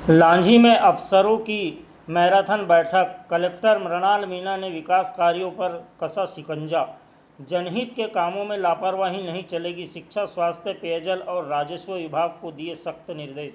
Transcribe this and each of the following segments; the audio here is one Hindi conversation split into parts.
लांझी में अफसरों की मैराथन बैठक। कलेक्टर मृणाल मीणा ने विकास कार्यों पर कसा शिकंजा। जनहित के कामों में लापरवाही नहीं चलेगी। शिक्षा, स्वास्थ्य, पेयजल और राजस्व विभाग को दिए सख्त निर्देश।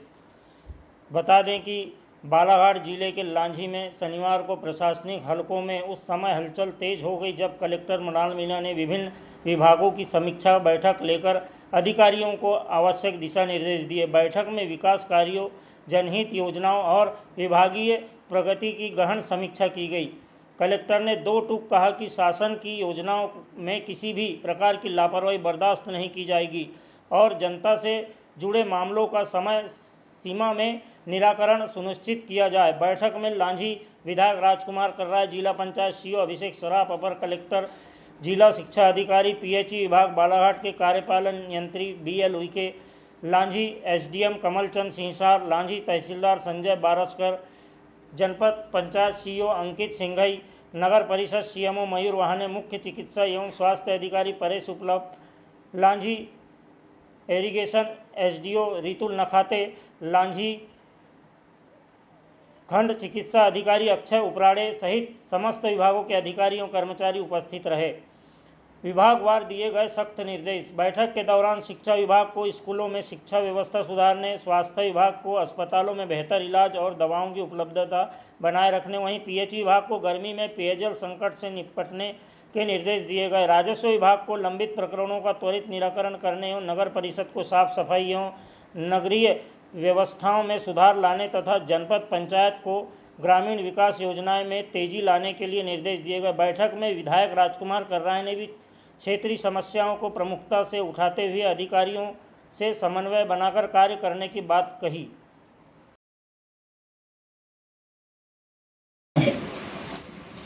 बता दें कि बालाघाट जिले के लांझी में शनिवार को प्रशासनिक हलकों में उस समय हलचल तेज हो गई जब कलेक्टर मृणाल मीणा ने विभिन्न विभागों की समीक्षा बैठक लेकर अधिकारियों को आवश्यक दिशा निर्देश दिए। बैठक में विकास कार्यों, जनहित योजनाओं और विभागीय प्रगति की गहन समीक्षा की गई। कलेक्टर ने दो टूक कहा कि शासन की योजनाओं में किसी भी प्रकार की लापरवाही बर्दाश्त नहीं की जाएगी और जनता से जुड़े मामलों का समय सीमा में निराकरण सुनिश्चित किया जाए। बैठक में लांझी विधायक राजकुमार कर्राय, जिला पंचायत सीईओ अभिषेक सराफ, अपर कलेक्टर, जिला शिक्षा अधिकारी, पीएचई विभाग बालाघाट के कार्यपालन यंत्री बीएल उइके, लांझी एसडीएम कमलचंद सिंहसार, लांझी तहसीलदार संजय बारसकर, जनपद पंचायत सीईओ अंकित सिंघई, नगर परिषद सीएमओ मयूर वाहने, मुख्य चिकित्सा एवं स्वास्थ्य अधिकारी परेश उपलब्ध, लांझी इरिगेशन एसडीओ रितुल नखाते, लांझी खंड चिकित्सा अधिकारी अक्षय उपराड़े सहित समस्त विभागों के अधिकारियों कर्मचारी उपस्थित रहे। विभागवार दिए गए सख्त निर्देश। बैठक के दौरान शिक्षा विभाग को स्कूलों में शिक्षा व्यवस्था सुधारने, स्वास्थ्य विभाग को अस्पतालों में बेहतर इलाज और दवाओं की उपलब्धता बनाए रखने, वहीं पीएचई विभाग को गर्मी में पेयजल संकट से निपटने के निर्देश दिए गए। राजस्व विभाग को लंबित प्रकरणों का त्वरित निराकरण करने एवं नगर परिषद को साफ सफाई एवं नगरीय व्यवस्थाओं में सुधार लाने तथा जनपद पंचायत को ग्रामीण विकास योजनाएं में तेजी लाने के लिए निर्देश दिए गए। बैठक में विधायक राजकुमार कर्राय ने भी क्षेत्रीय समस्याओं को प्रमुखता से उठाते हुए अधिकारियों से समन्वय बनाकर कार्य करने की बात कही।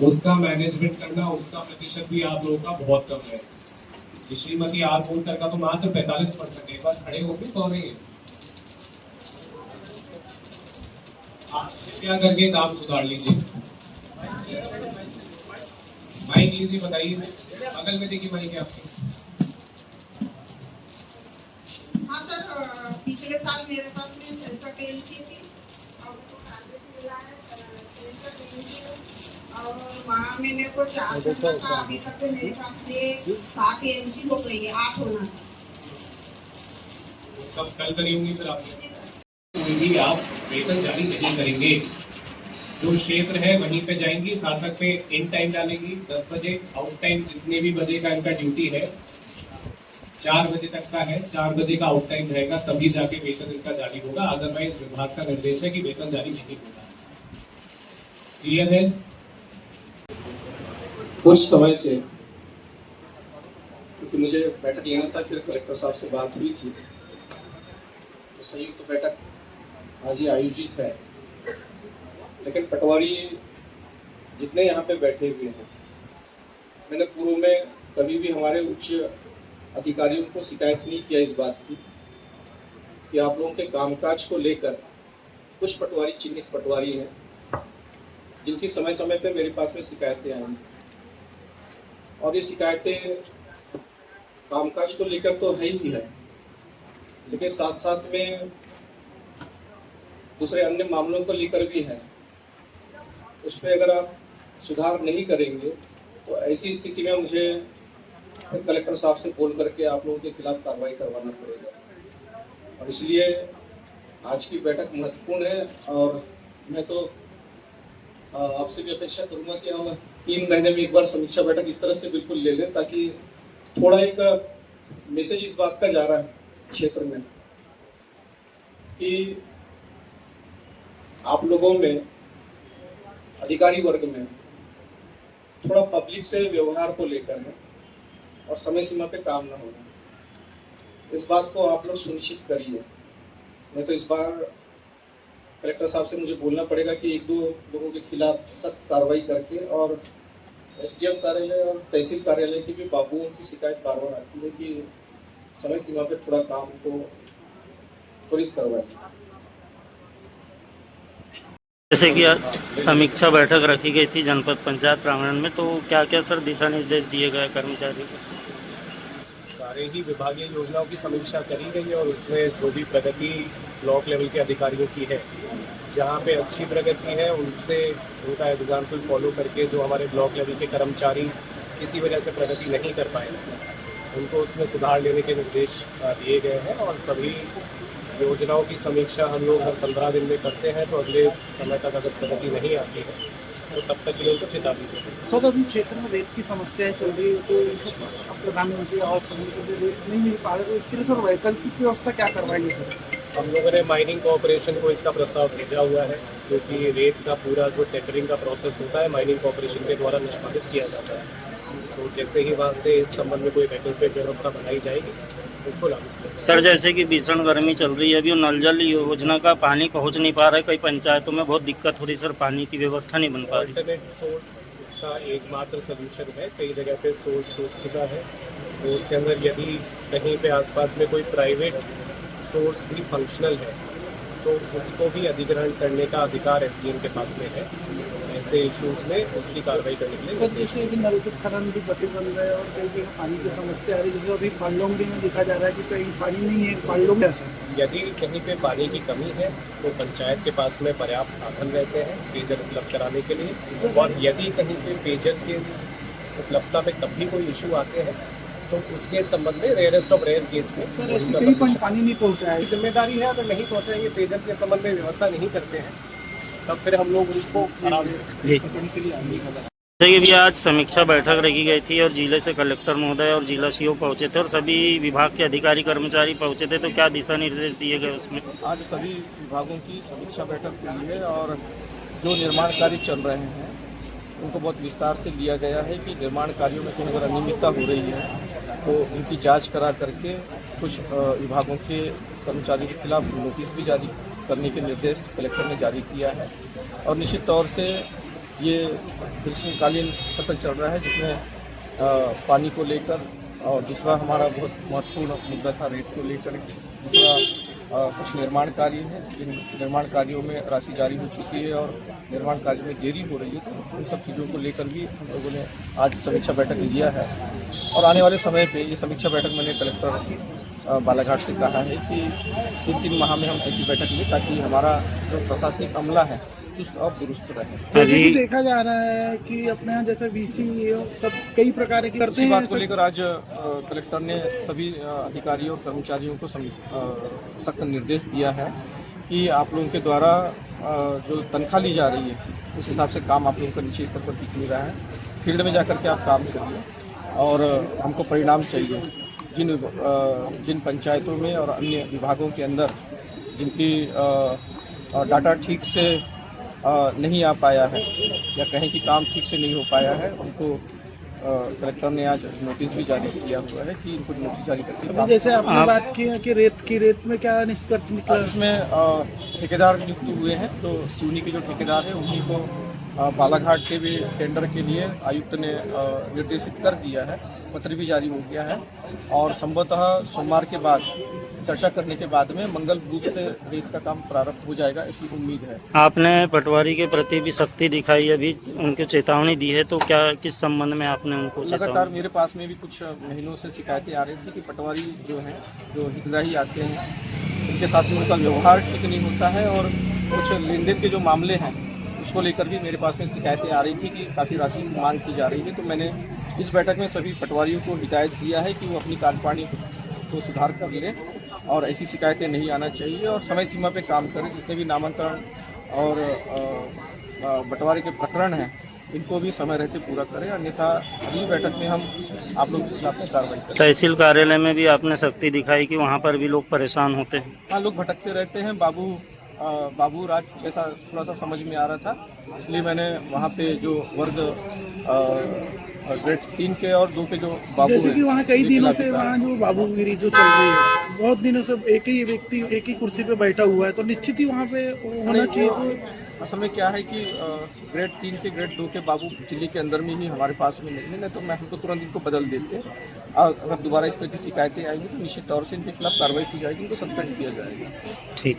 उसका मैनेजमेंट करना, उसका प्रतिशत भी आप लोगों का बहुत कम है। श्रीमती आर बोलकर का तो मात्र 45% है। एक बार खड़े होकर तो नहीं आप कृपया करके काम सुधार लीजिए। माइक लीजिए, बताइए। बगल में देखिए माइक है आपकी। हाँ सर, पिछले साल मेरे पास में सेंसर टेंसी थी और उसको टारगेट मिला है सेंसर टेंसी और वहाँ में मेरे को 4 घंटा था। अभी तक मेरे पास में 7 एनसी हो गई है, 8 होना था। सब कल करी होंगी फिर आपने। कोई भी आप वेतन जारी नहीं करेंगे। जो क्षेत्र है वहीं पे जाएंगी, सार्थक पे इन टाइम डालेंगी 10 बजे, आउट टाइम जितने भी बजे का इनका ड्यूटी है 4 बजे तक का है, 4 बजे का आउट टाइम रहेगा, तभी जाके वेतन इनका जारी होगा। अदरवाइज विभाग का निर्देश है कि वेतन जारी नहीं होगा। क्लियर है? कुछ समय से, क्योंकि मुझे बैठक लेना था, फिर कलेक्टर साहब से बात हुई थी, तो संयुक्त बैठक आज ही आयोजित है। लेकिन पटवारी जितने यहाँ पे बैठे हुए हैं, मैंने पूर्व में कभी भी हमारे उच्च अधिकारियों को शिकायत नहीं किया इस बात की कि आप लोगों के कामकाज को लेकर कुछ पटवारी, चिन्हित पटवारी हैं जिनकी समय समय पे मेरे पास में शिकायतें आई, और ये शिकायतें कामकाज को लेकर तो है ही है, लेकिन साथ साथ में दूसरे अन्य मामलों को लेकर भी है। उस पर अगर आप सुधार नहीं करेंगे तो ऐसी स्थिति में मुझे कलेक्टर साहब से बोल करके आप लोगों के खिलाफ कार्रवाई करवाना पड़ेगा। और इसलिए आज की बैठक महत्वपूर्ण है और मैं तो आपसे भी अपेक्षा करूंगा कि हम 3 महीने में एक बार समीक्षा बैठक इस तरह से बिल्कुल ले लें, ताकि थोड़ा एक मैसेज इस बात का जा रहा है क्षेत्र में कि आप लोगों में, अधिकारी वर्ग में थोड़ा पब्लिक से व्यवहार को लेकर है और समय सीमा पे काम ना होना, इस बात को आप लोग सुनिश्चित करिए। मैं तो इस बार कलेक्टर साहब से मुझे बोलना पड़ेगा कि 1-2 लोगों के खिलाफ सख्त कार्रवाई करके, और एसडीएम कार्यालय और तहसील कार्यालय की भी बाबुओं की शिकायत बार बार आती है कि समय सीमा पे थोड़ा काम को त्वरित करवाएं। जैसे कि समीक्षा बैठक रखी गई थी जनपद पंचायत प्रांगण में, तो क्या क्या सर दिशा निर्देश दिए गए कर्मचारियों को? सारे ही विभागीय योजनाओं की समीक्षा करी गई है और उसमें जो भी प्रगति ब्लॉक लेवल के अधिकारियों की है जहाँ पे अच्छी प्रगति है उनसे उनका एग्जाम्पल फॉलो करके जो हमारे ब्लॉक लेवल के कर्मचारी किसी वजह से प्रगति नहीं कर पाए उनको उसमें सुधार लेने के निर्देश दिए गए हैं और सभी योजनाओं की समीक्षा हम लोग हर 15 दिन में करते हैं। तो अगले समय तक अगर प्रगति नहीं आती है तो तब तक के लिए उनको चेतावनी देते हैं। सर अभी क्षेत्र में रेत की समस्याएं चल रही है तो ये सब अब प्रधानमंत्री आवास योजना को रेत नहीं मिल पा रहा तो इसके लिए सर वैकल्पिक व्यवस्था क्या करवाएंगे सर? हम लोगों ने माइनिंग कॉर्पोरेशन को इसका प्रस्ताव भेजा हुआ है क्योंकि रेत का पूरा जो टेंडरिंग का प्रोसेस होता है माइनिंग कॉर्पोरेशन के द्वारा निष्पादित किया जाता है। तो जैसे ही वहाँ से इस संबंध में कोई वैकल्पिक व्यवस्था बनाई जाएगी उसको लागू किया। सर जैसे कि भीषण गर्मी चल रही है, अभी नल जल योजना का पानी पहुंच नहीं पा रहा है, कई पंचायतों में बहुत दिक्कत हो रही है सर, पानी की व्यवस्था नहीं बन पा रही। अल्टरनेट सोर्स इसका एकमात्र सोल्यूशन है। कई जगह पे सोर्स सूख चुका है तो उसके अंदर यदि कहीं पे आसपास में कोई प्राइवेट सोर्स भी फंक्शनल है तो उसको भी अधिग्रहण करने का अधिकार एसडीएम के पास में है। ऐसे इश्यूज में उसकी कार्रवाई करने के लिए सर जैसे अभी नल के खनन भी गति बन रहे हैं और कई जगह पानी की समस्या आ रही है, जैसे अभी पांडोंगरी में देखा जा रहा है कि कहीं पानी नहीं है पांडोंगरी सर। यदि कहीं पे पानी की कमी है तो पंचायत के पास में पर्याप्त साधन रहते हैं पेयजल उपलब्ध कराने के लिए। और यदि कहीं पे पेयजल के उपलब्धता पे तब भी कोई इशू आते हैं तो उसके संबंध में रेयरेस्ट ऑफ रेयर केस में सर ऐसी कहीं पानी नहीं पहुँचा है, जिम्मेदारी है। अगर नहीं पहुँचाएंगे पेयजल के संबंध में व्यवस्था नहीं करते हैं तब फिर हम लोग उसको आराम से करने के लिए आगे बढ़ा। जैसे कि भी आज समीक्षा बैठक रखी गई थी और जिले से कलेक्टर महोदय और जिला सीओ पहुंचे थे और सभी विभाग के अधिकारी कर्मचारी पहुंचे थे, तो क्या दिशा निर्देश दिए गए उसमें? आज सभी विभागों की समीक्षा बैठक हुई है और जो निर्माण कार्य चल रहे हैं उनको बहुत विस्तार से लिया गया है कि निर्माण कार्यों में कहीं अगर अनियमितता हो रही है तो इनकी जांच करा करके कुछ विभागों के कर्मचारियों के खिलाफ नोटिस भी जारी करने के निर्देश कलेक्टर ने जारी किया है। और निश्चित तौर से ये ग्रीष्मकालीन सत्र चल रहा है जिसमें पानी को लेकर और दूसरा हमारा बहुत महत्वपूर्ण मुद्दा था रेत को लेकर, दूसरा कुछ निर्माण कार्य हैं जिन निर्माण कार्यों में राशि जारी हो चुकी है और निर्माण कार्य में देरी हो रही है, तो उन सब चीज़ों को लेकर भी हम लोगों ने आज समीक्षा बैठक लिया है। और आने वाले समय पे ये समीक्षा बैठक मैंने कलेक्टर बालाघाट से कहा है कि 3-3 माह में हम ऐसी बैठक लें ताकि हमारा जो प्रशासनिक अमला है चुस्त और दुरुस्त रहे। जैसे कि देखा जा रहा है कि अपने यहाँ जैसे वीसी सब कई प्रकार की करते इसी हैं। बात को लेकर आज कलेक्टर ने सभी अधिकारियों और कर्मचारियों को सख्त निर्देश दिया है कि आप लोगों के द्वारा जो तनख्वाह ली जा रही है उस हिसाब से काम आप लोगों का निश्चित स्तर पर दिख नहीं रहा है। फील्ड में जाकर के आप काम करिए और हमको परिणाम चाहिए। जिन पंचायतों में और अन्य विभागों के अंदर जिनकी डाटा ठीक से नहीं आ पाया है या कहीं कि काम ठीक से नहीं हो पाया है उनको कलेक्टर ने आज नोटिस भी जारी किया हुआ है कि इनको नोटिस जारी करके जैसे आपने बात की है कि रेत में क्या निष्कर्ष निकला? इसमें ठेकेदार नियुक्त हुए हैं तो सिवनी के जो ठेकेदार है उन्हीं को बालाघाट के भी टेंडर के लिए आयुक्त ने निर्देशित कर दिया है, पत्र भी जारी हो गया है और संभवतः सोमवार के बाद चर्चा करने के बाद में मंगल बुध से रेत का काम प्रारंभ हो जाएगा, ऐसी उम्मीद है। आपने पटवारी के प्रति भी सख्ती दिखाई, अभी उनको चेतावनी दी है, तो क्या किस संबंध में आपने उनको लगातार मेरे पास में भी कुछ महीनों से शिकायतें आ रही थी कि पटवारी जो हैं जो हितग्राही आते हैं उनके साथ में उनका व्यवहार ठीक नहीं होता है और कुछ लेन देन के जो मामले हैं उसको लेकर भी मेरे पास में शिकायतें आ रही थी कि काफ़ी राशि मांग की जा रही है। तो मैंने इस बैठक में सभी पटवारियों को हिदायत दिया है कि वो अपनी कार्यप्रणाली को सुधार कर लें और ऐसी शिकायतें नहीं आना चाहिए और समय सीमा पे काम करें। जितने भी नामांतरण और बंटवारे के प्रकरण हैं इनको भी समय रहते पूरा करें, अन्यथा अगली बैठक में हम आप लोगों के खिलाफ कार्रवाई करें। तहसील कार्यालय में भी आपने सख्ती दिखाई कि वहाँ पर भी लोग परेशान होते हैं। हाँ, लोग भटकते रहते हैं। बाबू राज जैसा थोड़ा सा समझ में आ रहा था, इसलिए मैंने वहाँ पे जो वर्ग ग्रेड 3 के और 2 के जो बाबू जैसे कि वहाँ कई दिनों से वहाँ जो बाबूगिरी जो चल रही है, बहुत दिनों से एक ही व्यक्ति एक ही कुर्सी पे बैठा हुआ है, तो निश्चित ही वहाँ पे होना चाहिए। तो असल में क्या है कि ग्रेड 3 के ग्रेड 2 के बाबू जिले के अंदर में ही हमारे पास में नहीं है, तो मैं हमको तुरंत इनको बदल देते। अगर दोबारा इस तरह की शिकायतें आएंगी तो निश्चित तौर से इनके खिलाफ कार्रवाई की जाएगी, इनको सस्पेंड किया जाएगा। ठीक।